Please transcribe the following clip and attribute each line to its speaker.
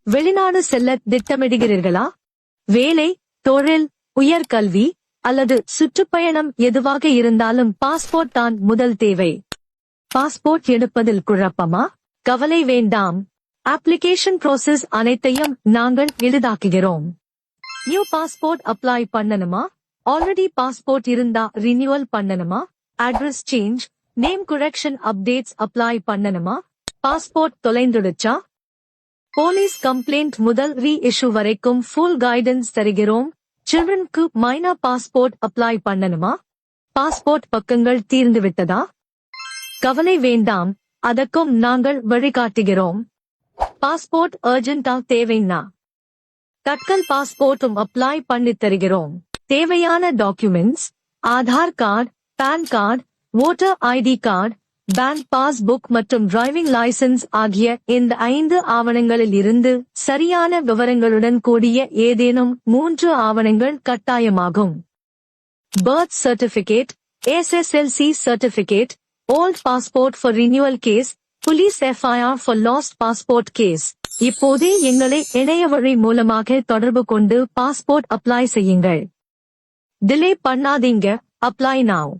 Speaker 1: வெளிநாடு செல்ல திட்டமிடுகிறீர்களா? வேலை, தொழில், உயர்கல்வி அல்லது சுற்றுப்பயணம் எதுவாக இருந்தாலும் பாஸ்போர்ட் தான் முதல் தேவை. பாஸ்போர்ட் எடுப்பதில் குழப்பமா? கவலை வேண்டாம். அப்ளிகேஷன் ப்ராசஸ் அனைத்தையும் நாங்கள் எளிதாக்குகிறோம். நியூ பாஸ்போர்ட் அப்ளை பண்ணணுமா? ஆல்ரெடி பாஸ்போர்ட் இருந்தா ரினியூவல் பண்ணணுமா? Address change, name correction updates apply பண்ணணுமா? பாஸ்போர்ட் தொலைந்துடுச்சா? போலீஸ் கம்ப்ளைண்ட் முதல் ரீ இஷ்யூ வரைக்கும் ஃபுல் கைடன்ஸ் தருகிறோம். சில்ட்ரனுக்கு மைனர் பாஸ்போர்ட் அப்ளை பண்ணணுமா? பாஸ்போர்ட் பக்கங்கள் தீர்ந்து விட்டதா? கவலை வேண்டாம், அதற்கும் நாங்கள் வழிகாட்டுகிறோம். பாஸ்போர்ட் அர்ஜென்டா தேவைன்னா தட்கல் பாஸ்போர்ட்டும் அப்ளை பண்ணி தருகிறோம். தேவையான documents: Aadhaar card, PAN card, voter ID card, bank passbook மற்றும் டிரைவிங் லைசென்ஸ் ஆகிய இந்த 5 ஆவணங்களில் இருந்து சரியான விவரங்களுடன் கூடிய ஏதேனும் 3 ஆவணங்கள் கட்டாயமாகும். Birth certificate, SSLC certificate, old passport for renewal case, police FIR for lost passport case. இப்போதே எங்களை இணைய வழி மூலமாக தொடர்பு கொண்டு பாஸ்போர்ட் அப்ளை செய்யுங்கள். டிலே பண்ணாதீங்க, அப்ளை நவ்.